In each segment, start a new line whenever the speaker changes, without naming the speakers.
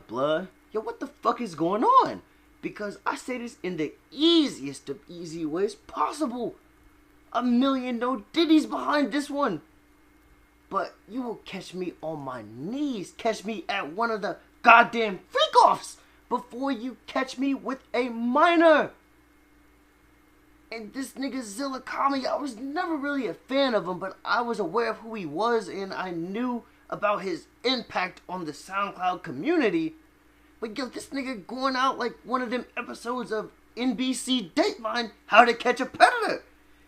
blood. Yo, what the fuck is going on? Because I say this in the easiest of easy ways possible. A million no diddies behind this one. But you will catch me on my knees. Catch me at one of the goddamn freak-offs before you catch me with a minor. And this nigga Zillakami, I was never really a fan of him, but I was aware of who he was and I knew about his impact on the SoundCloud community. But yo, this nigga going out like one of them episodes of NBC Dateline, How to Catch a Predator.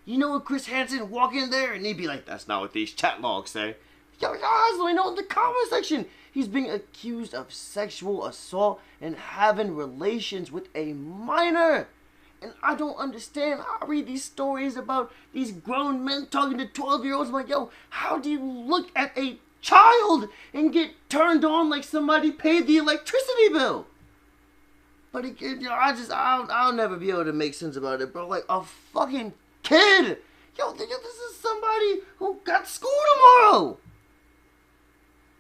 You know when Chris Hansen walk in there and he'd be like, that's not what these chat logs say. Yo, guys, let me know in the comment section. He's being accused of sexual assault and having relations with a minor. And I don't understand. I read these stories about these grown men talking to 12-year-olds. I'm like, yo, how do you look at a child and get turned on like somebody paid the electricity bill? But again, I'll never be able to make sense about it, bro. Like a fucking kid. Yo, this is somebody who got school tomorrow.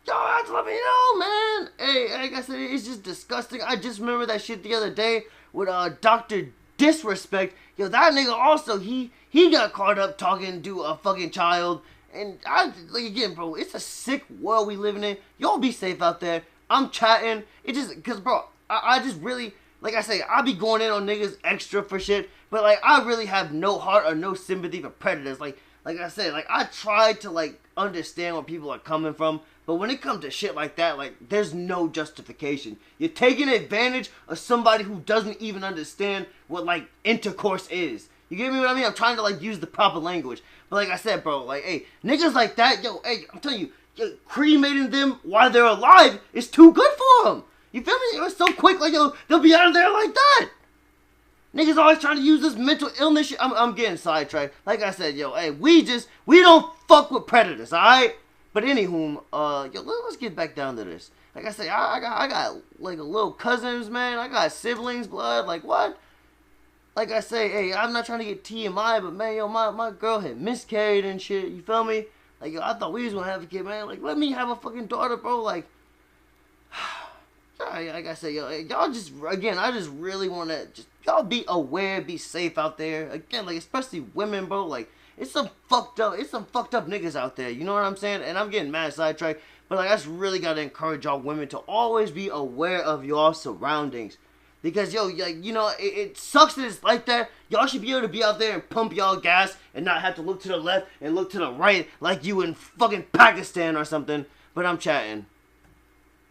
Yo, have to let me know, man. Hey, like I said, it's just disgusting. I just remember that shit the other day with Dr. Disrespect. Yo, that nigga also, he got caught up talking to a fucking child. And like again, bro, it's a sick world we living in. Y'all be safe out there. I'm chatting. It just, cause bro, I just really, like I say, I be going in on niggas extra for shit. But like, I really have no heart or no sympathy for predators. Like I said, like I try to like understand where people are coming from. But when it comes to shit like that, like, there's no justification. You're taking advantage of somebody who doesn't even understand what, like, intercourse is. You get me what I mean? I'm trying to, like, use the proper language. But like I said, bro, like, hey, niggas like that, yo, hey, I'm telling you, yo, cremating them while they're alive is too good for them. You feel me? It was so quick, like, yo, they'll be out of there like that. Niggas always trying to use this mental illness shit. I'm getting sidetracked. Like I said, yo, hey, we don't fuck with predators, alright? But anywho, yo, let's get back down to this. Like I say, I got like a little cousins, man. I got siblings, blood. Like what? Like I say, hey, I'm not trying to get TMI, but man, yo, my girl had miscarried and shit. You feel me? Like yo, I thought we was gonna have a kid, man. Like let me have a fucking daughter, bro. Like, like I say, yo, hey, y'all just again, I just really wanna just y'all be aware, be safe out there. Again, like especially women, bro. Like. It's some fucked up niggas out there, you know what I'm saying? And I'm getting mad sidetracked, but like I just really gotta encourage y'all women to always be aware of your surroundings. Because yo, like, you know, it sucks that it's like that. Y'all should be able to be out there and pump y'all gas and not have to look to the left and look to the right like you in fucking Pakistan or something. But I'm chatting.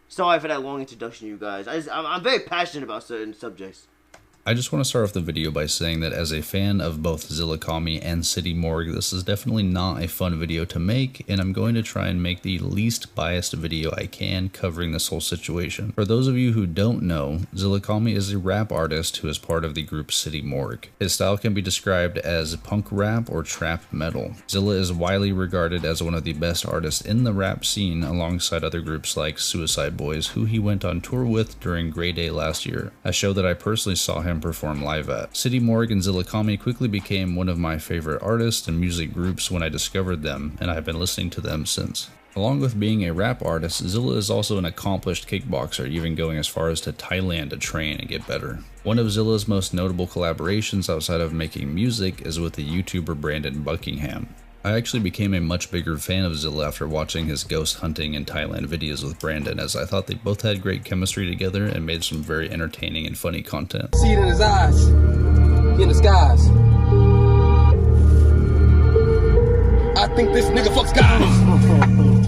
Sorry for that long introduction, you guys. I'm very passionate about certain subjects.
I just want to start off the video by saying that as a fan of both Zillakami and City Morgue, this is definitely not a fun video to make, and I'm going to try and make the least biased video I can covering this whole situation. For those of you who don't know, Zillakami is a rap artist who is part of the group City Morgue. His style can be described as punk rap or trap metal. Zilla is widely regarded as one of the best artists in the rap scene alongside other groups like Suicide Boys, who he went on tour with during Grey Day last year, a show that I personally saw him perform live at. City Morgue and Zillakami quickly became one of my favorite artists and music groups when I discovered them, and I've been listening to them since. Along with being a rap artist, Zilla is also an accomplished kickboxer, even going as far as to Thailand to train and get better. One of Zilla's most notable collaborations outside of making music is with the YouTuber Brandon Buckingham. I actually became a much bigger fan of Zilla after watching his ghost hunting in Thailand videos with Brandon, as I thought they both had great chemistry together and made some very entertaining and funny content.
See it in his eyes. He in the skies. I think this nigga fucks guys.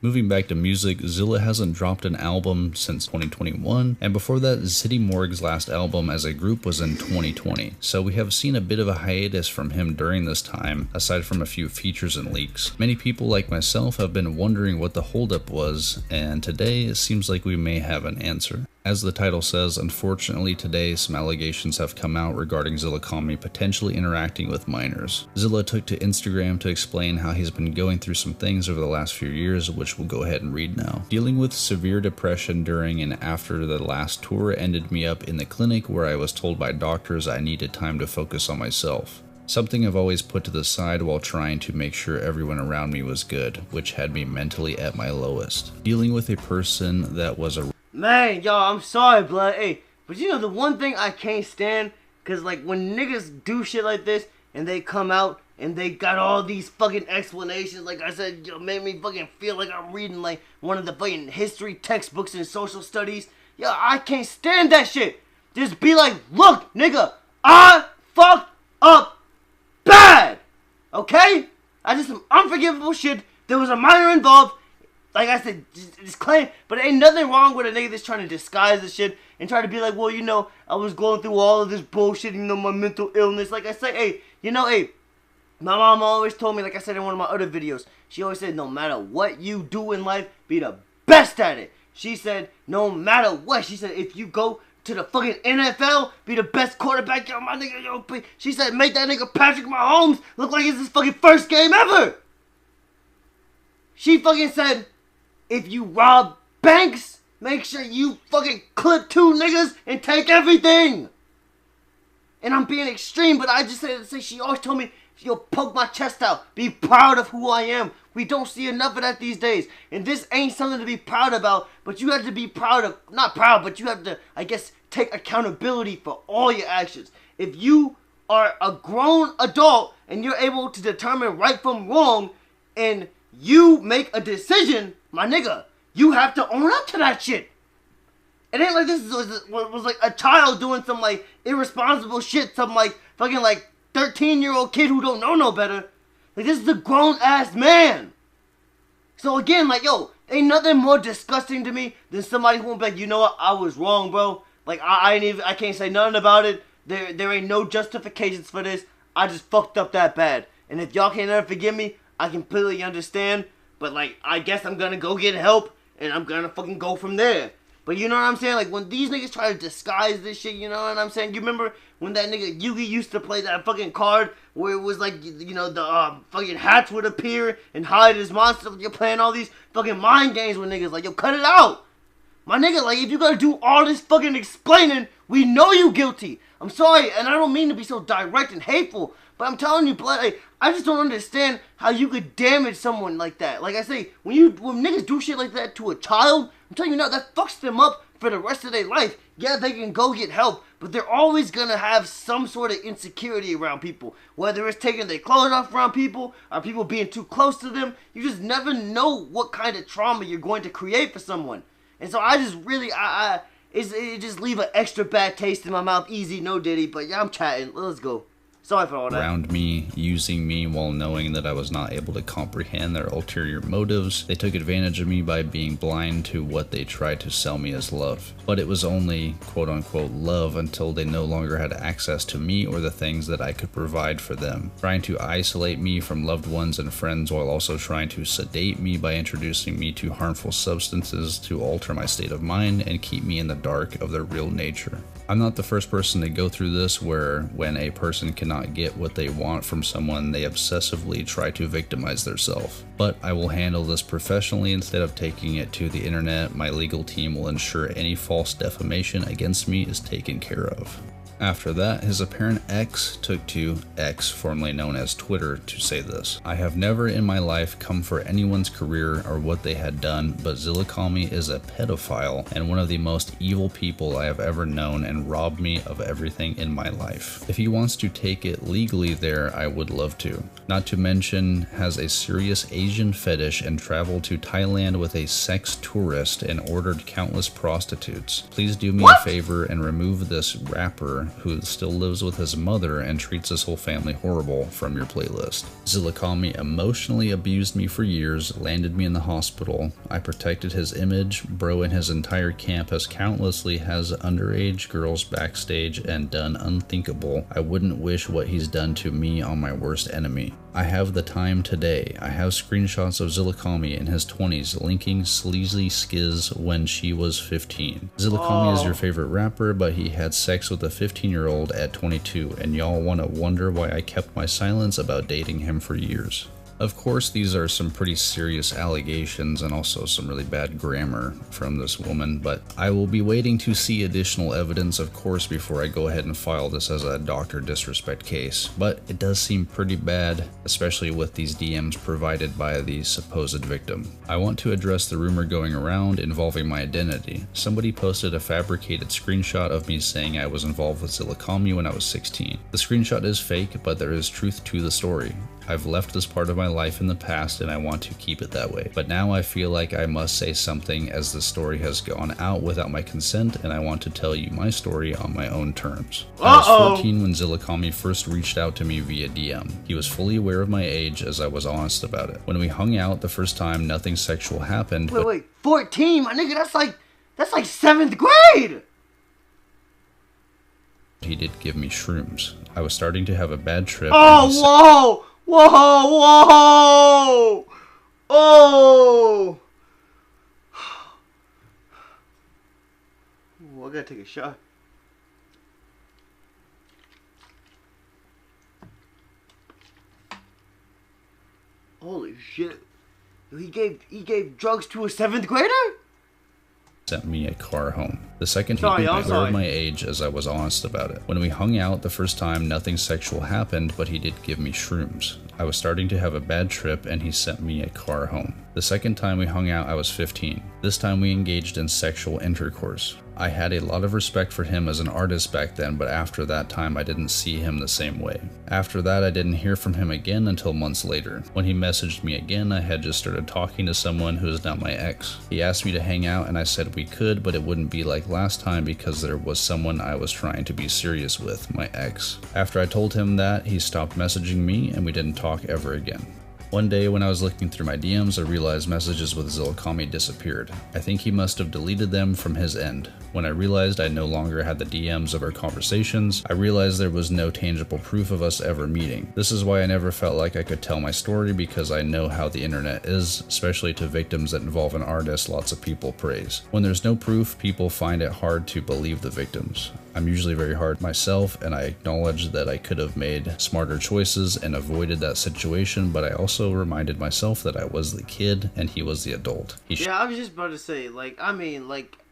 Moving back to music, Zilla hasn't dropped an album since 2021, and before that, City Morgue's last album as a group was in 2020, so we have seen a bit of a hiatus from him during this time, aside from a few features and leaks. Many people like myself have been wondering what the holdup was, and today it seems like we may have an answer. As the title says, unfortunately today some allegations have come out regarding Zillakami potentially interacting with minors. Zilla took to Instagram to explain how he's been going through some things over the last few years, which we'll go ahead and read now. Dealing with severe depression during and after the last tour ended me up in the clinic where I was told by doctors I needed time to focus on myself. Something I've always put to the side while trying to make sure everyone around me was good, which had me mentally at my lowest. Dealing with a person that was a
Man, y'all, I'm sorry, blood. Hey, but you know the one thing I can't stand, cause like when niggas do shit like this and they come out and they got all these fucking explanations, like I said, yo, made me fucking feel like I'm reading like one of the fucking history textbooks in social studies. Yo, I can't stand that shit. Just be like, look, nigga, I fucked up bad. Okay? I did some unforgivable shit. There was a minor involved. Like I said, just claim, but ain't nothing wrong with a nigga that's trying to disguise the shit and try to be like, well, you know, I was going through all of this bullshit, you know, my mental illness. Like I say, hey, you know, hey, my mom always told me, like I said in one of my other videos, she always said, no matter what you do in life, be the best at it. She said, no matter what, she said, if you go to the fucking NFL, be the best quarterback, yo, my nigga, yo, she said, make that nigga Patrick Mahomes look like it's his fucking first game ever. She fucking said, if you rob banks, make sure you fucking clip 2 niggas and take everything. And I'm being extreme, but I just said to say she always told me, yo, poke my chest out. Be proud of who I am. We don't see enough of that these days. And this ain't something to be proud about, but you have to be proud of, not proud, but you have to, I guess, take accountability for all your actions. If you are a grown adult and you're able to determine right from wrong and you make a decision, my nigga, you have to own up to that shit. It ain't like this was like a child doing some like irresponsible shit, some like fucking like 13-year-old kid who don't know no better. Like this is a grown ass man. So again, like yo, ain't nothing more disgusting to me than somebody who will be like, you know what, I was wrong, bro. Like I can't say nothing about it. There ain't no justifications for this. I just fucked up that bad. And if y'all can't ever forgive me, I completely understand. But like, I guess I'm gonna go get help and I'm gonna fucking go from there. But you know what I'm saying? Like, when these niggas try to disguise this shit, you know what I'm saying? You remember when that nigga Yugi used to play that fucking card where it was like, you know, the fucking hats would appear and hide his monster? You're playing all these fucking mind games with niggas. Like, yo, cut it out. My nigga, like, if you gotta do all this fucking explaining, we know you guilty. I'm sorry, and I don't mean to be so direct and hateful, but I'm telling you, blood, like, I just don't understand how you could damage someone like that. Like I say, when niggas do shit like that to a child, I'm telling you now, that fucks them up for the rest of their life. Yeah, they can go get help, but they're always gonna have some sort of insecurity around people. Whether it's taking their clothes off around people, or people being too close to them, you just never know what kind of trauma you're going to create for someone. And so I just really, it just leave an extra bad taste in my mouth. Easy, no diddy, but yeah, I'm chatting. Let's go. Sorry for all that.
Around me, using me while knowing that I was not able to comprehend their ulterior motives. They took advantage of me by being blind to what they tried to sell me as love. But it was only quote-unquote love until they no longer had access to me or the things that I could provide for them. Trying to isolate me from loved ones and friends while also trying to sedate me by introducing me to harmful substances to alter my state of mind and keep me in the dark of their real nature. I'm not the first person to go through this, where when a person cannot get what they want from someone, they obsessively try to victimize themselves. But I will handle this professionally instead of taking it to the internet. My legal team will ensure any false defamation against me is taken care of. After that, his apparent ex took to X, formerly known as Twitter, to say this. I have never in my life come for anyone's career or what they had done, but Zillakami is a pedophile and one of the most evil people I have ever known and robbed me of everything in my life. If he wants to take it legally there, I would love to. Not to mention, has a serious Asian fetish and traveled to Thailand with a sex tourist and ordered countless prostitutes. Please do me a favor and remove this rapper who still lives with his mother and treats his whole family horrible from your playlist. Zillakami emotionally abused me for years, landed me in the hospital. I protected his image. Bro and his entire campus countlessly has underage girls backstage and done unthinkable. I wouldn't wish what he's done to me on my worst enemy. I have the time today. I have screenshots of Zillakami in his 20s linking sleazy skiz when she was 15. Zillakami is your favorite rapper, but he had sex with a 15-year-old at 22, and y'all want to wonder why I kept my silence about dating him for years. Of course, these are some pretty serious allegations and also some really bad grammar from this woman, but I will be waiting to see additional evidence, of course, before I go ahead and file this as a doctor disrespect case. But it does seem pretty bad, especially with these DMs provided by the supposed victim. I want to address the rumor going around involving my identity. Somebody posted a fabricated screenshot of me saying I was involved with zillakami when I was 16. The screenshot is fake, but there is truth to the story. I've left this part of my life in the past and I want to keep it that way. But now I feel like I must say something as the story has gone out without my consent, and I want to tell you my story on my own terms. I was 14 when zillakami first reached out to me via DM. He was fully aware of my age as I was honest about it. When we hung out the first time, nothing sexual happened.
Wait, 14? My nigga, that's like 7th grade!
He did give me shrooms. I was starting to have a bad trip.
Oh, whoa! Oh! Ooh, I gotta take a shot. Holy shit. He gave drugs to a 7th grader?
Sent me a car home. The second he was aware of my age as I was honest about it. When we hung out the first time, nothing sexual happened, but he did give me shrooms. I was starting to have a bad trip and he sent me a car home. The second time we hung out, I was 15. This time we engaged in sexual intercourse. I had a lot of respect for him as an artist back then, but after that time I didn't see him the same way. After that I didn't hear from him again until months later. When he messaged me again, I had just started talking to someone who is now my ex. He asked me to hang out and I said we could, but it wouldn't be like last time because there was someone I was trying to be serious with, my ex. After I told him that, he stopped messaging me and we didn't talk ever again. One day when I was looking through my DMs, I realized messages with zillakami disappeared. I think he must have deleted them from his end. When I realized I no longer had the DMs of our conversations, I realized there was no tangible proof of us ever meeting. This is why I never felt like I could tell my story, because I know how the internet is, especially to victims that involve an artist lots of people praise. When there's no proof, people find it hard to believe the victims. I'm usually very hard myself, and I acknowledge that I could have made smarter choices and avoided that situation, but I also reminded myself that I was the kid and he was the adult.
Yeah, I was just about to say,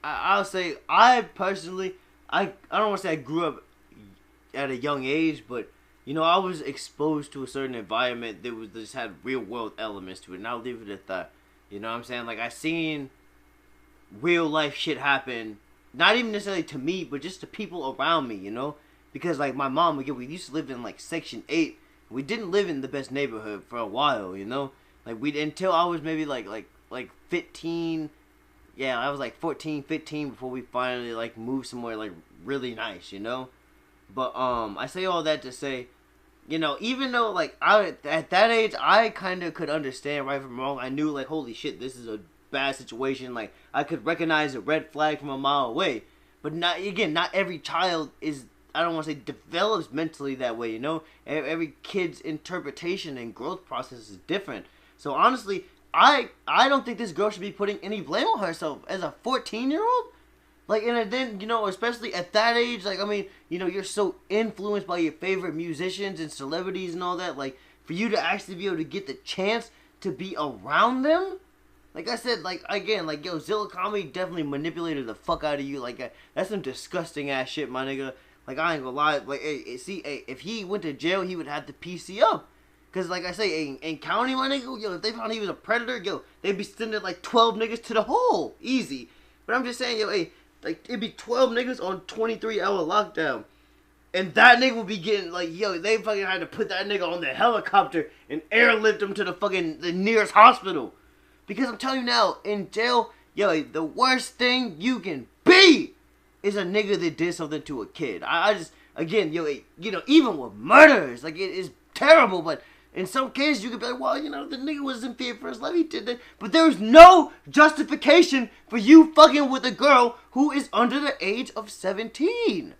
I'll say, I personally, I don't want to say I grew up at a young age, but, you know, I was exposed to a certain environment that just had real world elements to it, and I'll leave it at that. You know what I'm saying? Like, I seen real life shit happen, not even necessarily to me, but just to people around me, you know? Because, like, my mom, we used to live in, like, Section 8. We didn't live in the best neighborhood for a while, you know? Like, until I was maybe, like 15. Yeah, I was, like, 14, 15 before we finally, like, moved somewhere, like, really nice, you know? But, I say all that to say, you know, even though, like, at that age, I kind of could understand right from wrong. I knew, like, holy shit, this is a bad situation. Like, I could recognize a red flag from a mile away. But not every child is, I don't want to say develops mentally that way, you know? Every kid's interpretation and growth process is different. So honestly, I don't think this girl should be putting any blame on herself as a 14-year-old. Like, and then, you know, especially at that age, like, I mean, you know, you're so influenced by your favorite musicians and celebrities and all that. Like, for you to actually be able to get the chance to be around them, like I said, like, again, like, yo, zillakami definitely manipulated the fuck out of you. Like, that's some disgusting ass shit, my nigga. Like, I ain't gonna lie. Like, if he went to jail, he would have to PC up. Because, like I say, in county, my nigga, yo, if they found he was a predator, yo, they'd be sending, like, 12 niggas to the hole. Easy. But I'm just saying, yo, hey, like, it'd be 12 niggas on 23-hour lockdown. And that nigga would be getting, like, yo, they fucking had to put that nigga on the helicopter and airlift him to the nearest hospital. Because I'm telling you now, in jail, yo, the worst thing you can be is a nigga that did something to a kid. I just, again, yo, you know, even with murders, like, it is terrible, but in some cases, you could be like, well, you know, the nigga was in fear for his life, he did that. But there's no justification for you fucking with a girl who is under the age of 17.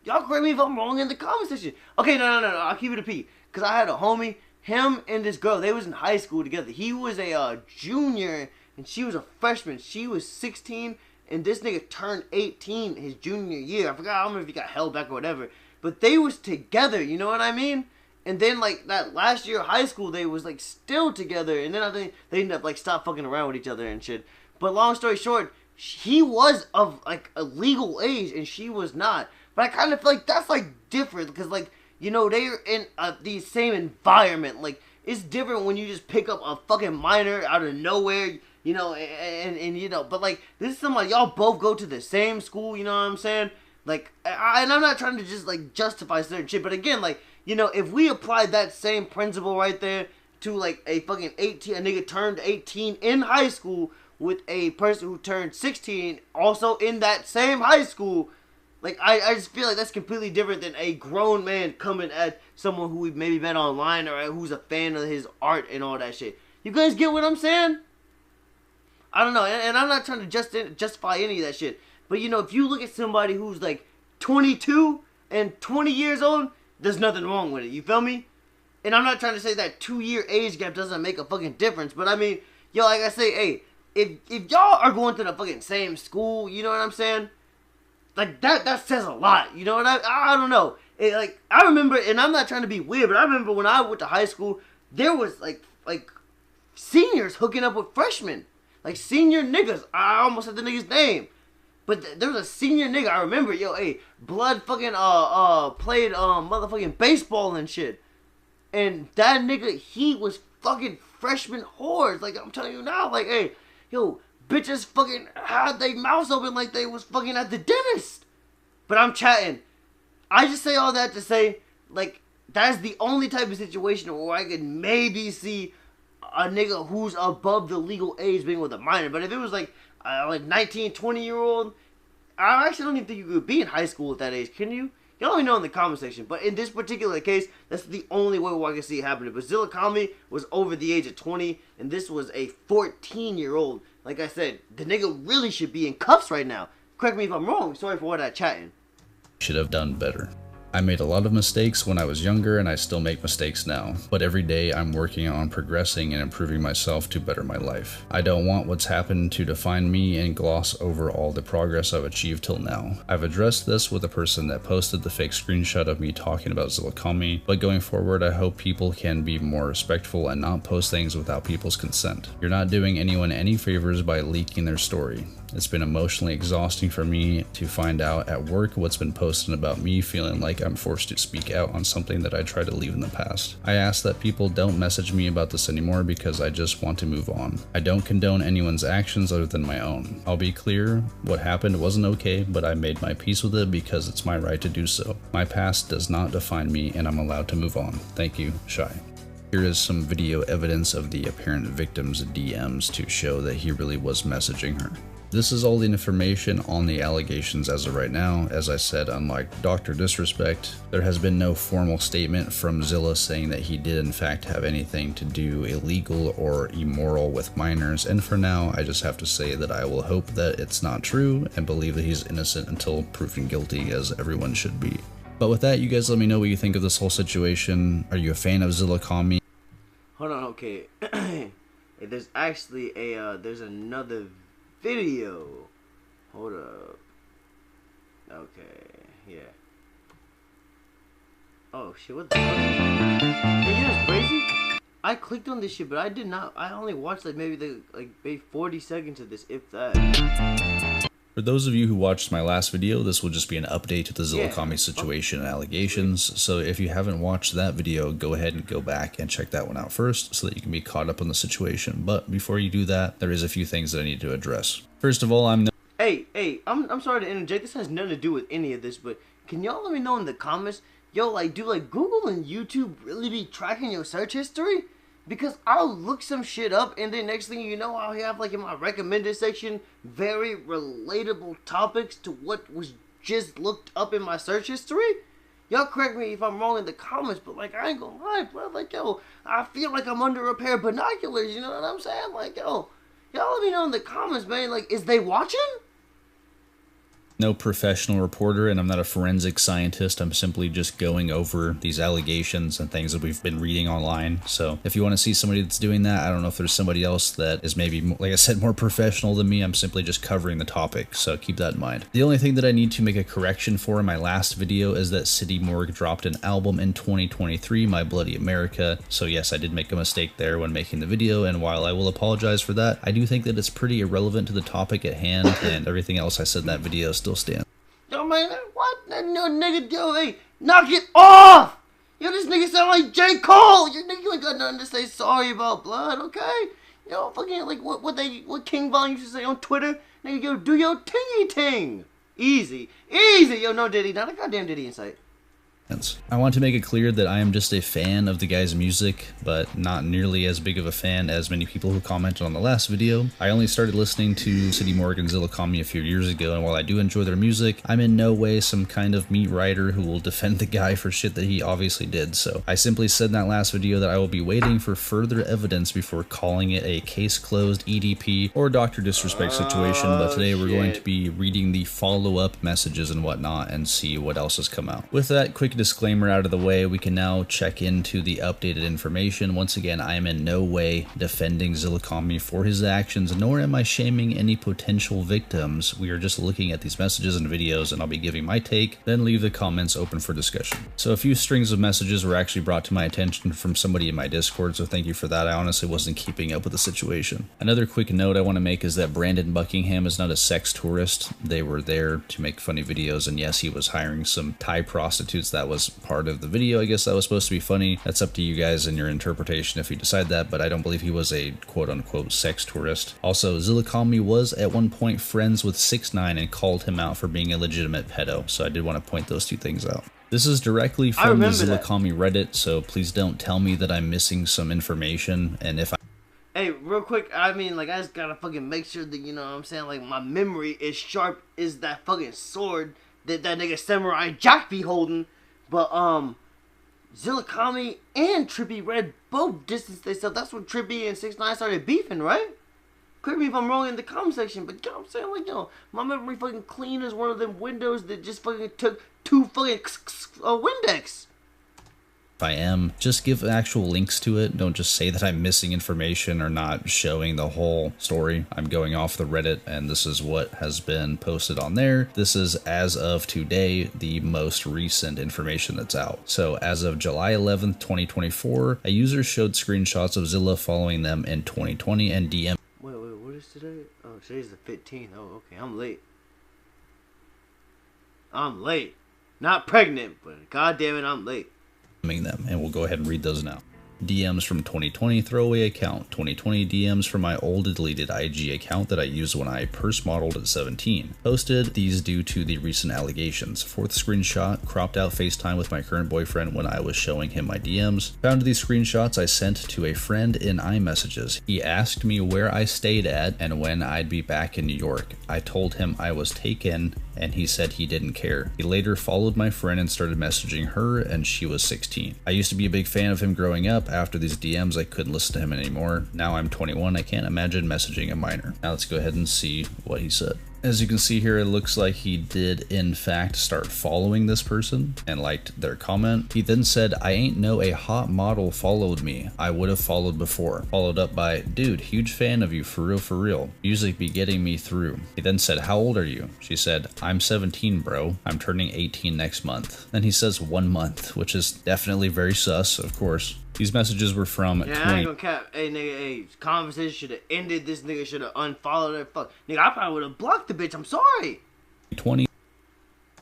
Y'all correct me if I'm wrong in the comment section. Okay, no, I'll keep it a P. Because I had a homie, him and this girl, they was in high school together. He was a junior, and she was a freshman. She was 16, and this nigga turned 18 his junior year. I don't remember if he got held back or whatever. But they was together, you know what I mean? And then, like, that last year of high school, they was, like, still together. And then I think they ended up, like, stop fucking around with each other and shit. But long story short, he was of, like, a legal age and she was not. But I kind of feel like that's, like, different. Because, like, you know, they're in the same environment. Like, it's different when you just pick up a fucking minor out of nowhere, you know, and you know. But, like, this is somebody, y'all both go to the same school, you know what I'm saying? Like, and I'm not trying to just, like, justify certain shit. But, again, like, you know, if we applied that same principle right there to, like, a fucking 18, a nigga turned 18 in high school with a person who turned 16 also in that same high school, like, I just feel like that's completely different than a grown man coming at someone who we've maybe met online or who's a fan of his art and all that shit. You guys get what I'm saying? I don't know, and I'm not trying to justify any of that shit. But, you know, if you look at somebody who's, like, 22 and 20 years old, there's nothing wrong with it, you feel me? And I'm not trying to say that 2-year age gap doesn't make a fucking difference, but I mean, yo, like I say, hey, if y'all are going to the fucking same school, you know what I'm saying? Like, that says a lot, you know what I don't know. It, like, I remember, and I'm not trying to be weird, but I remember when I went to high school, there was, like seniors hooking up with freshmen. Like, senior niggas. I almost said the nigga's name. But there was a senior nigga, I remember, yo, hey, Blood fucking, played, motherfucking baseball and shit. And that nigga, he was fucking freshman whores. Like, I'm telling you now, like, hey, yo, bitches fucking had their mouths open like they was fucking at the dentist. But I'm chatting. I just say all that to say, like, that's the only type of situation where I could maybe see a nigga who's above the legal age being with a minor. But if it was, like 19, 20-year-old, I actually don't even think you could be in high school at that age, can you? Y'all let me know in the comment section. But in this particular case, that's the only way where I can see it happening. But zillakami was over the age of 20, and this was a 14-year-old. Like I said, the nigga really should be in cuffs right now. Correct me if I'm wrong. Sorry for all that chatting.
Should have done better. I made a lot of mistakes when I was younger, and I still make mistakes now, but every day I'm working on progressing and improving myself to better my life. I don't want what's happened to define me and gloss over all the progress I've achieved till now. I've addressed this with the person that posted the fake screenshot of me talking about zillakami, but going forward I hope people can be more respectful and not post things without people's consent. You're not doing anyone any favors by leaking their story. It's been emotionally exhausting for me to find out at work what's been posted about me, feeling like I'm forced to speak out on something that I tried to leave in the past. I ask that people don't message me about this anymore because I just want to move on. I don't condone anyone's actions other than my own. I'll be clear, what happened wasn't okay, but I made my peace with it because it's my right to do so. My past does not define me and I'm allowed to move on. Thank you, Shy. Here is some video evidence of the apparent victim's DMs to show that he really was messaging her. This is all the information on the allegations as of right now. As I said, unlike Dr. Disrespect, there has been no formal statement from Zilla saying that he did in fact have anything to do illegal or immoral with minors, and for now I just have to say that I will hope that it's not true and believe that he's innocent until proven guilty, as everyone should be. But with that, you guys let me know what you think of this whole situation. Are you a fan of zillakami?
Hold on, okay. There's actually there's another video. Hold up. Okay, yeah. Oh shit, what the fuck? Hey, you know what's crazy? I clicked on this shit, but I did not. I only watched like maybe 40 seconds of this, if that.
For those of you who watched my last video, this will just be an update to the zillakami situation and allegations. So if you haven't watched that video, go ahead and go back and check that one out first so that you can be caught up on the situation. But before you do that, there is a few things that I need to address. First of all,
I'm sorry to interject. This has nothing to do with any of this, but can y'all let me know in the comments, yo, like, do like Google and YouTube really be tracking your search history? Because I'll look some shit up, and then next thing you know, I'll have, like, in my recommended section, very relatable topics to what was just looked up in my search history. Y'all correct me if I'm wrong in the comments, but, like, I ain't gonna lie, bro. Like, yo, I feel like I'm under a pair of binoculars, you know what I'm saying? Like, yo, y'all let me know in the comments, man. Like, is they watching?
no professional reporter, and I'm not a forensic scientist. I'm simply just going over these allegations and things that we've been reading online. So if you want to see somebody that's doing that, I don't know if there's somebody else that is maybe, like I said, more professional than me. I'm simply just covering the topic, so keep that in mind. The only thing that I need to make a correction for in my last video is that City Morgue dropped an album in 2023, My Bloody America. So yes, I did make a mistake there when making the video, and while I will apologize for that, I do think that it's pretty irrelevant to the topic at hand, and everything else I said in that video still stands.
Yo, man, what? No, nigga, yo, hey, knock it off! Yo, this nigga sound like J. Cole! You ain't got nothing to say sorry about, blood, okay? Yo, fucking, like, what King Von used to say on Twitter? Nigga, yo, do your tingy ting! Easy. Yo, no Diddy, not a goddamn Diddy in sight.
I want to make it clear that I am just a fan of the guy's music, but not nearly as big of a fan as many people who commented on the last video. I only started listening to City Morgue and Zillakami a few years ago, and while I do enjoy their music, I'm in no way some kind of meat writer who will defend the guy for shit that he obviously did. So I simply said in that last video that I will be waiting for further evidence before calling it a case closed EDP or Dr. Disrespect situation, but today we're going to be reading the follow-up messages and whatnot and see what else has come out. With that quick disclaimer out of the way, we can now check into the updated information. Once again, I am in no way defending Zillakami for his actions, nor am I shaming any potential victims. We are just looking at these messages and videos, and I'll be giving my take, then leave the comments open for discussion. So a few strings of messages were actually brought to my attention from somebody in my Discord, so thank you for that. I honestly wasn't keeping up with the situation. Another quick note I want to make is that Brandon Buckingham is not a sex tourist. They were there to make funny videos, and yes, he was hiring some Thai prostitutes. That was part of the video. I guess that was supposed to be funny. That's up to you guys and your interpretation if you decide that, but I don't believe he was a quote-unquote sex tourist. Also, Zillakami was at one point friends with 6ix9ine and called him out for being a legitimate pedo, so I did want to point those two things out. This is directly from the Zillakami Reddit, so please don't tell me that I'm missing some information, and if I...
Hey, real quick, I mean, like, I just gotta fucking make sure that, you know what I'm saying, like, my memory is sharp as that fucking sword that nigga Samurai Jack be holding. But, Zillakami and Trippie Redd both distanced themselves. That's when Trippie and 6ix9ine started beefing, right? Correct me if I'm wrong in the comment section, but you know what I'm saying? Like, yo, my memory fucking clean as one of them windows that just fucking took 2 fucking Windex.
If I am, just give actual links to it. Don't just say that I'm missing information or not showing the whole story. I'm going off the Reddit, and this is what has been posted on there. This is, as of today, the most recent information that's out. So as of July 11th, 2024, a user showed screenshots of Zilla following them in 2020 and DM.
Wait, what is today? Oh, today's the 15th. Oh, okay, I'm late. Not pregnant, but goddamn it, I'm late.
Them, and we'll go ahead and read those now. DMs from 2020 throwaway account, 2020 DMs from my old deleted IG account that I used when I purse modeled at 17. Posted these due to the recent allegations. 4th screenshot, cropped out FaceTime with my current boyfriend when I was showing him my DMs. Found these screenshots I sent to a friend in iMessages. He asked me where I stayed at and when I'd be back in New York. I told him I was taken, and he said he didn't care. He later followed my friend and started messaging her, and she was 16. I used to be a big fan of him growing up. After these DMs, I couldn't listen to him anymore. Now I'm 21, I can't imagine messaging a minor. Now let's go ahead and see what he said. As you can see here, it looks like he did in fact start following this person and liked their comment. He then said, I ain't know a hot model followed me. I would have followed before. Followed up by, dude, huge fan of you, for real. Music be getting me through. He then said, how old are you? She said, I'm 17, bro. I'm turning 18 next month. Then he says 1 month, which is definitely very sus, of course. These messages were from
I ain't gonna cap. Hey, nigga, hey, conversation should have ended. This nigga should have unfollowed her. Fuck. Nigga, I probably would have blocked the bitch. I'm sorry.
20.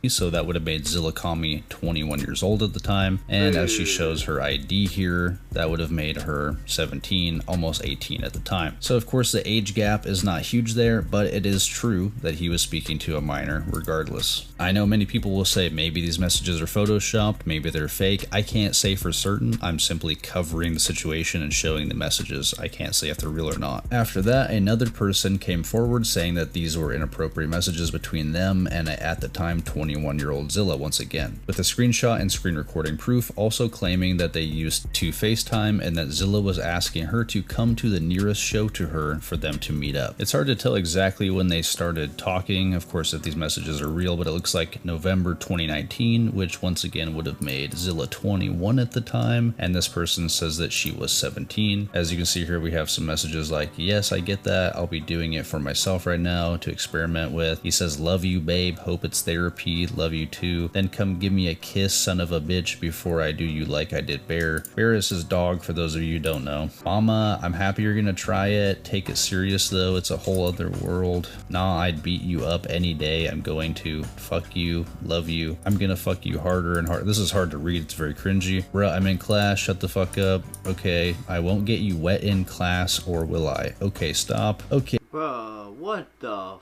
So that would have made Zillakami 21 years old at the time, and as she shows her ID here, that would have made her 17, almost 18 at the time. So of course the age gap is not huge there, but it is true that he was speaking to a minor regardless. I know many people will say maybe these messages are photoshopped, maybe they're fake. I can't say for certain. I'm simply covering the situation and showing the messages. I can't say if they're real or not. After that, another person came forward saying that these were inappropriate messages between them and at the time 20 21-year-old Zilla once again, with a screenshot and screen recording proof, also claiming that they used to FaceTime and that Zilla was asking her to come to the nearest show to her for them to meet up. It's hard to tell exactly when they started talking, of course, if these messages are real, but it looks like November 2019, which once again would have made Zilla 21 at the time, and this person says that she was 17. As you can see here, we have some messages like, yes, I get that, I'll be doing it for myself right now to experiment with. He says, love you babe, hope it's therapy, love you too, then come give me a kiss, son of a bitch, before I do you like I did Bear. Bear is his dog, for those of you who don't know. Mama, I'm happy you're gonna try it, take it serious though, it's a whole other world. Nah, I'd beat you up any day, I'm going to. Fuck you, love you, I'm gonna fuck you harder and harder. This is hard to read, it's very cringy. Bruh, I'm in class, shut the fuck up. Okay, I won't get you wet in class, or will I? Okay, stop. Okay.
Bro, what the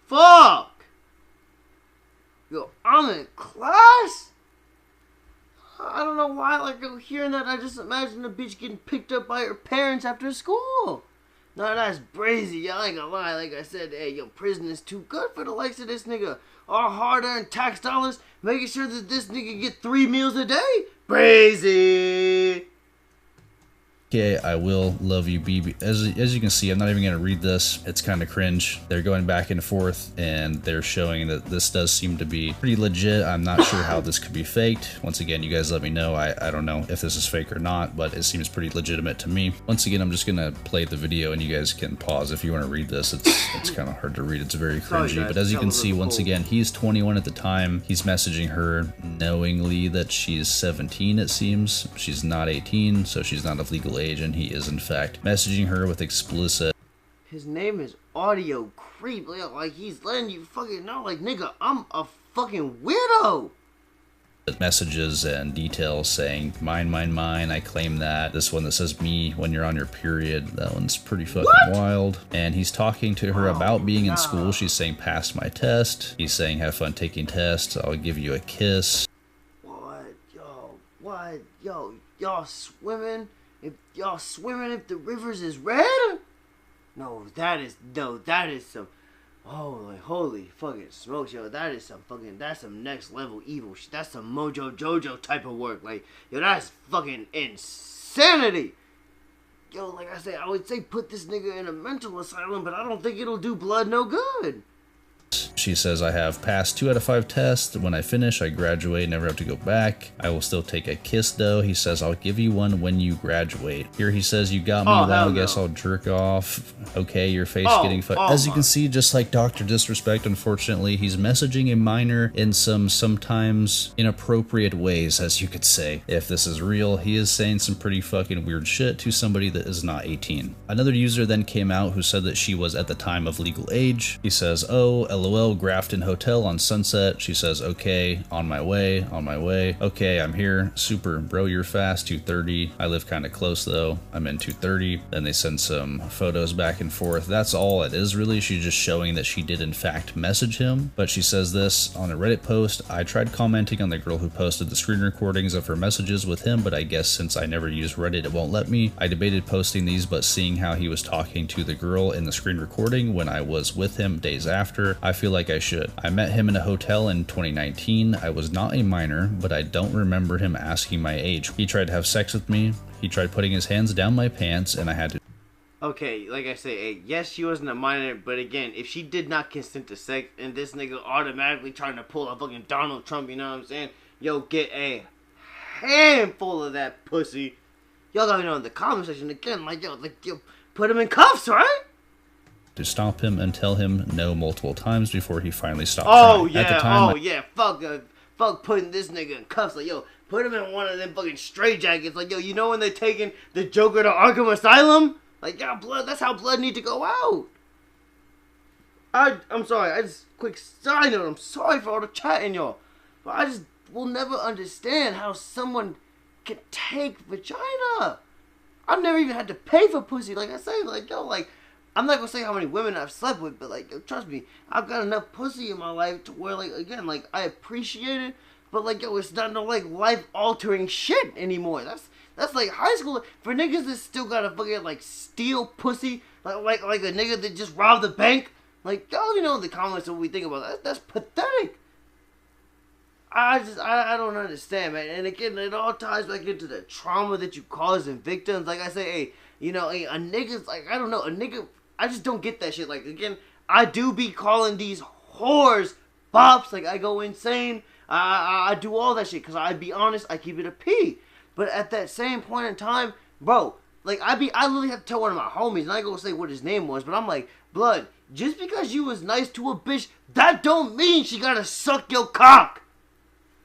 fuck? Yo, I'm in class? I don't know why, like, hearing that, I just imagine a bitch getting picked up by her parents after school. No, that's brazy, y'all ain't gonna lie. Like I said, hey, yo, prison is too good for the likes of this nigga. Our hard-earned tax dollars making sure that this nigga get 3 meals a day? Brazy!
Okay, I will love you, BB. As you can see, I'm not even going to read this. It's kind of cringe. They're going back and forth, and they're showing that this does seem to be pretty legit. I'm not sure how this could be faked. Once again, you guys let me know. I don't know if this is fake or not, but it seems pretty legitimate to me. Once again, I'm just going to play the video, and you guys can pause if you want to read this. It's kind of hard to read. It's very cringy. But as you can see, once again, he's 21 at the time. He's messaging her knowingly that she's 17, it seems. She's not 18, so she's not of legal age, and he is in fact messaging her with explicit.
His name is Audio Creep. Like he's letting you fucking know, like, nigga, I'm a fucking weirdo.
Messages and details saying mine, mine, mine, I claim that. This one that says me when you're on your period, that one's pretty fucking wild. And he's talking to her about being in school. She's saying pass my test. He's saying have fun taking tests, I'll give you a kiss. What?
Yo, y'all swimming? If y'all swimming if the rivers is red? No, that is some, holy fucking smokes, yo, that's some next level evil shit. That's some Mojo Jojo type of work. Like, yo, that's fucking insanity. Yo, like I said, I would say put this nigga in a mental asylum, but I don't think it'll do blood no good.
She says, I have passed 2 out of 5 tests. When I finish, I graduate, never have to go back. I will still take a kiss, though. He says, I'll give you one when you graduate. Here he says, you got me, well, I guess I'll jerk off. Okay, your face getting fucked. As you can see, just like Dr. Disrespect, unfortunately, he's messaging a minor in some sometimes inappropriate ways, as you could say. If this is real, he is saying some pretty fucking weird shit to somebody that is not 18. Another user then came out who said that she was at the time of legal age. He says, oh, LOL, Grafton Hotel on Sunset. She says, okay, on my way. Okay, I'm here. Super, bro, you're fast. 2:30. I live kind of close though. I'm in 2:30. Then they send some photos back and forth. That's all it is really. She's just showing that she did in fact message him. But she says this on a Reddit post. I tried commenting on the girl who posted the screen recordings of her messages with him, but I guess since I never use Reddit, it won't let me. I debated posting these, but seeing how he was talking to the girl in the screen recording when I was with him days after, I feel like I should. I met him in a hotel in 2019. I was not a minor, but I don't remember him asking my age. He tried to have sex with me. He tried putting his hands down my pants, and I had to.
Okay, like I say, hey, yes, she wasn't a minor, but again, if she did not consent to sex, and this nigga automatically trying to pull a fucking Donald Trump, you know what I'm saying? Yo, get a handful of that pussy. Y'all gotta know in the comment section again, like, yo, put him in cuffs, right?
To stop him and tell him no multiple times before he finally stopped trying.
Yeah,
At the time,
fuck putting this nigga in cuffs. Like, yo, put him in one of them fucking straitjackets. Like, yo, you know when they taking the Joker to Arkham Asylum? Like, yeah, blood, that's how blood need to go out. I'm sorry, quick side note, I'm sorry for all the chatting, y'all. But I just will never understand how someone can take vagina. I've never even had to pay for pussy. Like I say, like, yo, like, I'm not gonna say how many women I've slept with, but like, yo, trust me, I've got enough pussy in my life to where, like, again, like, I appreciate it, but like, yo, it's not no like life altering shit anymore. That's like high school for niggas that still gotta fucking like steal pussy, like a nigga that just robbed the bank. Like, y'all, you know, in the comments what we think about that. That's pathetic. I don't understand, man. And again, it all ties back into the trauma that you causing victims. Like I say, hey, you know, hey, a nigga's like, I don't know, a nigga, I just don't get that shit. Like, again, I do be calling these whores bops. Like, I go insane. I do all that shit because I be honest, I keep it a P. But at that same point in time, bro, like, I literally have to tell one of my homies, and I go say what his name was, but I'm like, blood, just because you was nice to a bitch, that don't mean she gotta suck your cock.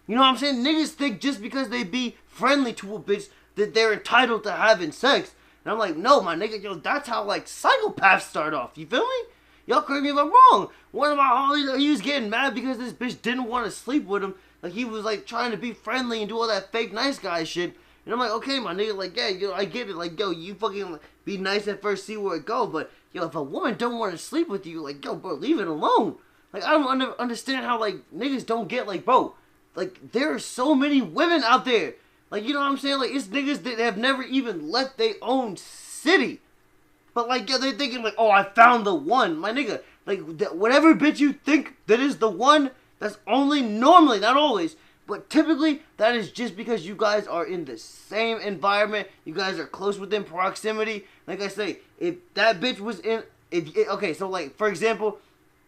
You know what I'm saying? Niggas think just because they be friendly to a bitch that they're entitled to having sex. And I'm like, no, my nigga, yo, that's how, like, psychopaths start off. You feel me? Y'all correct me if I'm wrong. One of my homies, he was getting mad because this bitch didn't want to sleep with him. Like, he was, like, trying to be friendly and do all that fake nice guy shit. And I'm like, okay, my nigga, like, yeah, yo, I get it. Like, yo, you fucking be nice at first, see where it go. But, yo, if a woman don't want to sleep with you, like, yo, bro, leave it alone. Like, I don't understand how, like, niggas don't get, like, bro, like, there are so many women out there. Like, you know what I'm saying? Like, it's niggas that have never even left their own city. But, like, yeah, they're thinking, like, oh, I found the one. My nigga, like, whatever bitch you think that is the one, that's only normally, not always, but typically, that is just because you guys are in the same environment. You guys are close within proximity. Like I say, if that bitch was in, okay, so, like, for example,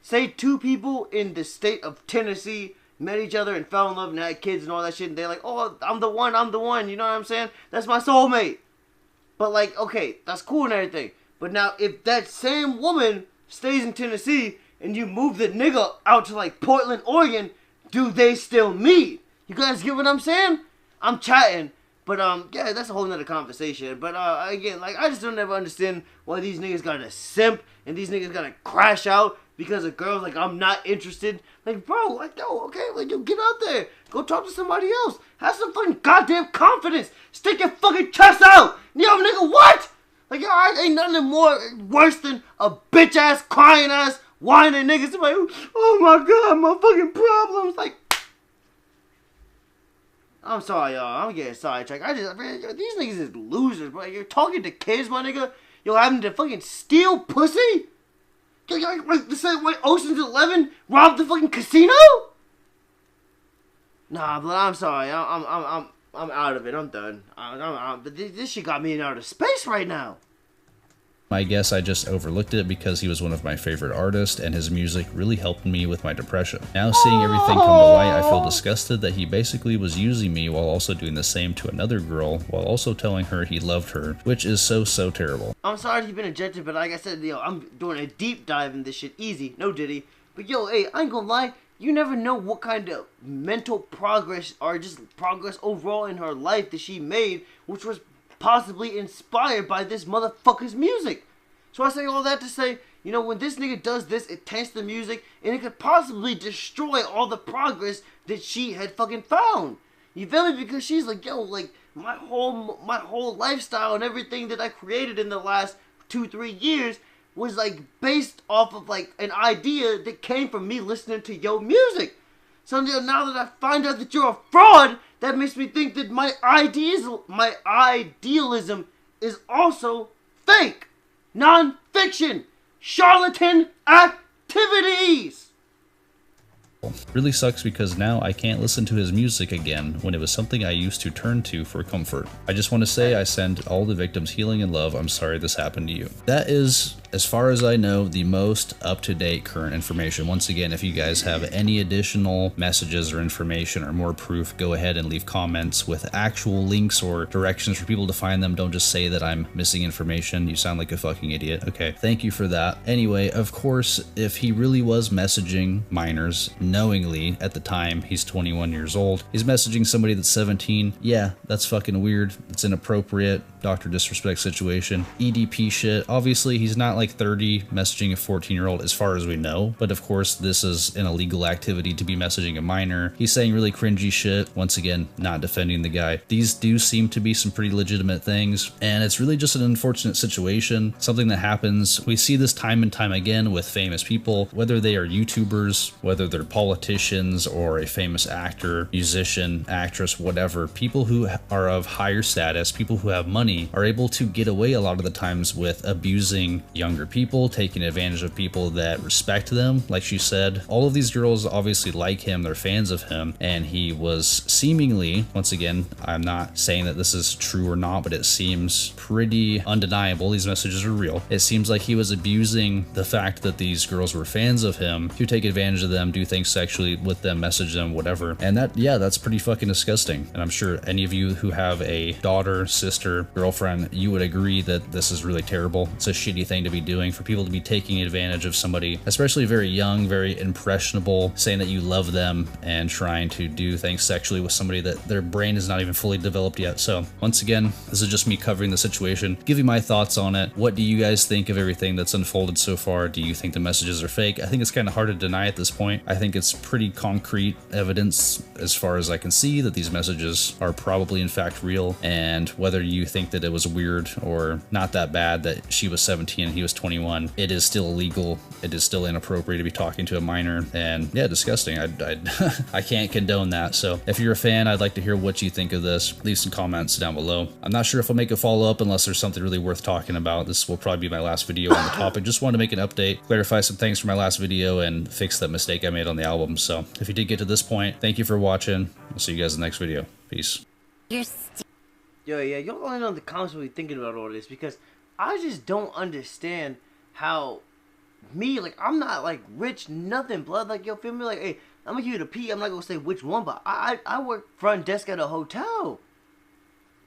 say two people in the state of Tennessee met each other and fell in love and had kids and all that shit, and they're like, oh, I'm the one, you know what I'm saying? That's my soulmate. But, like, okay, that's cool and everything. But now, if that same woman stays in Tennessee and you move the nigga out to, like, Portland, Oregon, do they still meet? You guys get what I'm saying? I'm chatting. But, yeah, that's a whole nother conversation. But, again, like, I just don't ever understand why these niggas gotta simp and these niggas gotta crash out because a girl's like, I'm not interested. Like, bro, like, yo, okay, like, yo, get out there. Go talk to somebody else. Have some fucking goddamn confidence. Stick your fucking chest out. Yo, nigga, what? Like, yo, ain't nothing more worse than a bitch-ass, crying-ass, whining niggas. Like, oh my god, my fucking problems. Like, I'm sorry, y'all. I'm getting sidetracked. These niggas is losers, bro. You're talking to kids, my nigga. You're having to fucking steal pussy? Like the same way Ocean's 11 robbed the fucking casino? Nah, but I'm sorry. I'm out of it. I'm done. But this shit got me in outer space right now.
I guess I just overlooked it because he was one of my favorite artists and his music really helped me with my depression. Now seeing everything come to light, I feel disgusted that he basically was using me while also doing the same to another girl while also telling her he loved her, which is so terrible.
I'm sorry you've been ejected, but like I said, yo, I'm doing a deep dive in this shit. Easy, no Diddy. But yo, hey, I ain't gonna lie, you never know what kind of mental progress or just progress overall in her life that she made, which was possibly inspired by this motherfucker's music. So I say all that to say, you know, when this nigga does this, it taints the music, and it could possibly destroy all the progress that she had fucking found. You feel me? Because she's like, yo, like, my whole lifestyle and everything that I created in the last 2-3 years was, like, based off of, like, an idea that came from me listening to your music. So now that I find out that you're a fraud, that makes me think that my idealism is also fake, non-fiction, charlatan activities.
Really sucks because now I can't listen to his music again when it was something I used to turn to for comfort. I just want to say I send all the victims healing and love. I'm sorry this happened to you. That is, as far as I know, the most up-to-date current information. Once again, if you guys have any additional messages or information or more proof, go ahead and leave comments with actual links or directions for people to find them. Don't just say that I'm missing information. You sound like a fucking idiot. Okay, thank you for that. Anyway, of course, if he really was messaging minors knowingly at the time, he's 21 years old, he's messaging somebody that's 17, yeah, that's fucking weird. It's inappropriate. Dr. Disrespect situation. EDP shit. Obviously, he's not like 30 messaging a 14-year-old as far as we know, but of course this is an illegal activity to be messaging a minor. He's saying really cringy shit. Once again, not defending the guy. These do seem to be some pretty legitimate things, and it's really just an unfortunate situation, something that happens. We see this time and time again with famous people, whether they are YouTubers, whether they're politicians or a famous actor, musician, actress, whatever. People who are of higher status, people who have money, are able to get away a lot of the times with abusing young younger people, taking advantage of people that respect them. Like she said, all of these girls obviously like him, they're fans of him, and he was seemingly, once again, I'm not saying that this is true or not, but it seems pretty undeniable, these messages are real. It seems like he was abusing the fact that these girls were fans of him to take advantage of them, do things sexually with them, message them, whatever. And that, yeah, that's pretty fucking disgusting. And I'm sure any of you who have a daughter, sister, girlfriend, you would agree that this is really terrible. It's a shitty thing to be doing, for people to be taking advantage of somebody, especially very young, very impressionable, saying that you love them and trying to do things sexually with somebody that their brain is not even fully developed yet. So once again, this is just me covering the situation, giving my thoughts on it. What do you guys think of everything that's unfolded so far? Do you think the messages are fake? I think it's kind of hard to deny at this point. I think it's pretty concrete evidence, as far as I can see, that these messages are probably in fact real. And whether you think that it was weird or not that bad that she was 17 and he was 21, it is still illegal. It is still inappropriate to be talking to a minor, and yeah, disgusting. I can't condone that. So if you're a fan, I'd like to hear what you think of this. Leave some comments down below. I'm not sure if I'll make a follow-up unless there's something really worth talking about. This will probably be my last video on the topic. Just wanted to make an update, clarify some things from my last video, and fix that mistake I made on the album. So if you did get to this point, thank you for watching. I'll see you guys in the next video. Peace.
Yo, yeah, y'all want to know in the comments what we thinking about all this, because I just don't understand how me, like, I'm not, like, rich, nothing, blood, like, yo, feel me, like, hey, I'm gonna give you the P, I'm not gonna say which one, but I work front desk at a hotel,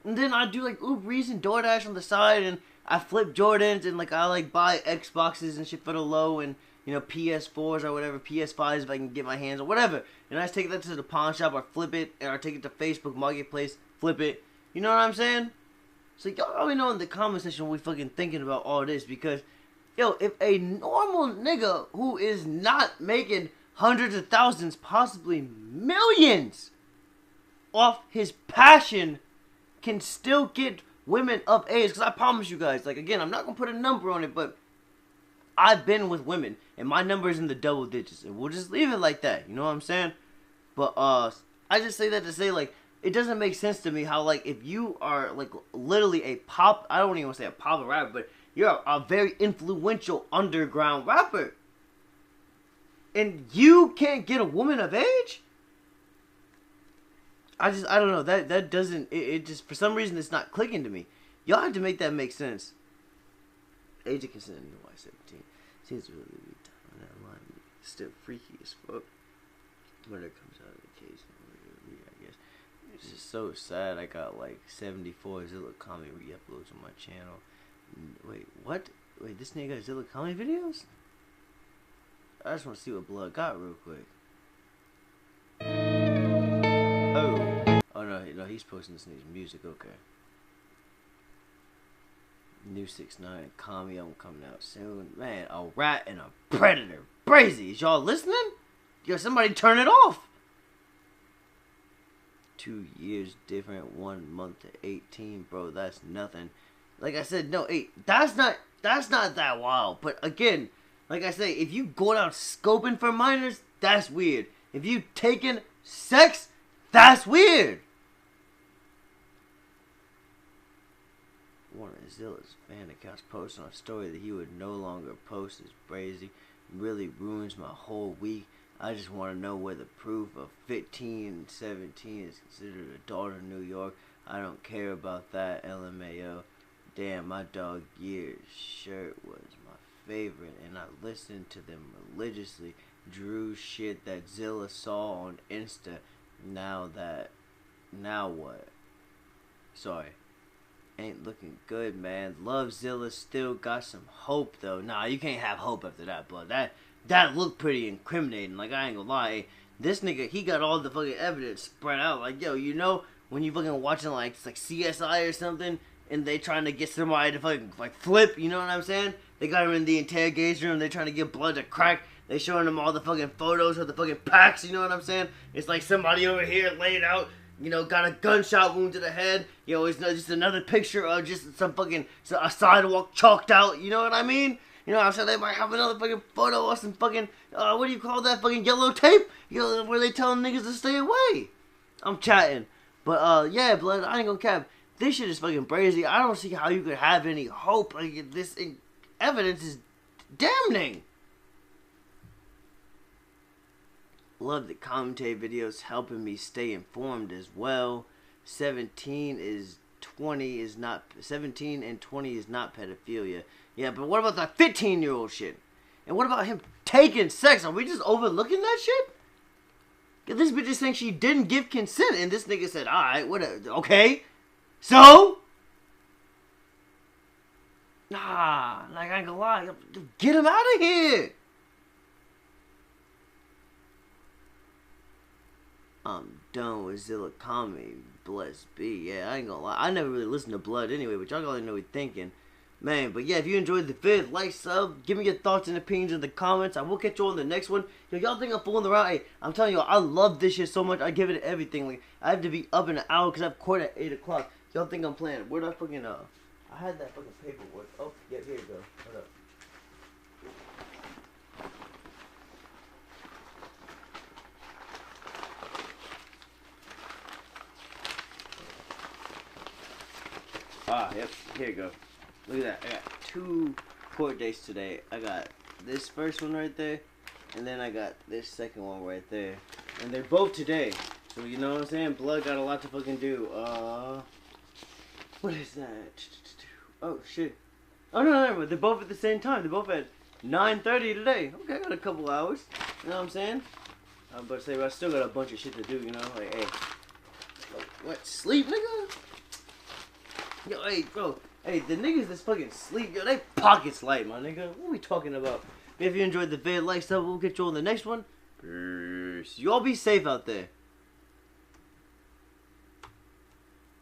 and then I do, like, Uber Eats and DoorDash on the side, and I flip Jordans, and, like, I, like, buy Xboxes and shit for the low, and, you know, PS4s or whatever, PS5s if I can get my hands on, whatever, and I just take that to the pawn shop, or flip it, or I take it to Facebook Marketplace, flip it, you know what I'm saying? So y'all let me know in the comment section what we fucking thinking about all this, because, yo, if a normal nigga who is not making hundreds of thousands, possibly millions, off his passion can still get women of age, because I promise you guys, like, again, I'm not gonna put a number on it, but I've been with women, and my number is in the double digits, and we'll just leave it like that, you know what I'm saying? But, I just say that to say, like, it doesn't make sense to me how, like, if you are, like, literally a pop, I don't even want to say a pop rapper, but you're a very influential underground rapper, and you can't get a woman of age? I don't know, that doesn't, it just, for some reason, it's not clicking to me. Y'all have to make that make sense. Age of consent, why 17? Seems really retarded. That line still freaky as fuck. When it comes out of the case, I guess. It's just so sad. I got like 74 zillakami re-uploads on my channel. Wait, what? Wait, this nigga got zillakami videos? I just want to see what Blood got real quick. Oh no, he's posting this nigga's music. Okay. New 6ix9ine Kami album coming out soon. Man, a rat and a predator. Crazy. Is y'all listening? Yo, somebody turn it off. 2 years different, 1 month to 18, bro. That's nothing. Like I said, no, hey, that's not that wild. But again, like I say, if you going out scoping for minors, that's weird. If you taking sex, that's weird. One of Zilla's fan accounts posted on a story that he would no longer post is crazy. Really ruins my whole week. I just want to know where the proof of 15 and 17 is considered adult in New York. I don't care about that, LMAO. Damn, my dog Gear's shirt was my favorite, and I listened to them religiously. Drew shit that Zilla saw on Insta. Now what? Sorry. Ain't looking good, man. Love Zilla, still got some hope, though. Nah, you can't have hope after that, blood. That looked pretty incriminating. Like, I ain't gonna lie. This nigga, he got all the fucking evidence spread out. Like, yo, you know, when you fucking watching, like, it's like CSI or something, and they trying to get somebody to fucking, like, flip, you know what I'm saying? They got him in the interrogation room, they trying to get Blood to crack. They showing him all the fucking photos of the fucking packs, you know what I'm saying? It's like somebody over here laid out, you know, got a gunshot wound to the head. You know, it's just another picture of just some fucking, a sidewalk chalked out, you know what I mean? You know, I'm sure they might have another fucking photo or some fucking, what do you call that, fucking yellow tape? You know, where they telling niggas to stay away. I'm chatting. But, yeah, blood, I ain't gonna cap. This shit is fucking crazy. I don't see how you could have any hope. Like, this evidence is damning. Love the commentary videos helping me stay informed as well. 17 and 20 is not pedophilia. Yeah, but what about the 15-year-old shit? And what about him taking sex? Are we just overlooking that shit? This bitch is saying she didn't give consent, and this nigga said, alright, whatever, okay. So? Nah, like, I ain't gonna lie. Get him out of here. I'm done with zillakami. Blessed be. Yeah, I ain't gonna lie. I never really listened to Blood anyway, but y'all already know what you're thinking. Man, but yeah, if you enjoyed the vid, like, sub, give me your thoughts and opinions in the comments. I will catch you on the next one. Yo, y'all think I'm fooling around? Hey, I'm telling you, I love this shit so much. I give it everything. Like, I have to be up in an hour because I have court at 8 o'clock. Y'all think I'm playing? Where'd I fucking, I had that fucking paperwork. Oh, yeah, here you go. Hold up. Yep, here you go. Look at that. I got 2 court dates today. I got this first one right there, and then I got this second one right there. And they're both today. So, you know what I'm saying? Blood got a lot to fucking do. What is that? Oh, shit. Oh, no, they're both at the same time. They're both at 9:30 today. Okay, I got a couple hours. You know what I'm saying? I'm about to say, but I still got a bunch of shit to do, you know? Like, hey. What? Sleep, nigga? Yo, hey, bro. Hey, the niggas that's fucking sleep, yo, they pockets light, my nigga. What are we talking about? If you enjoyed the vid, like, stuff, we'll get you on the next one. Peace. You all be safe out there.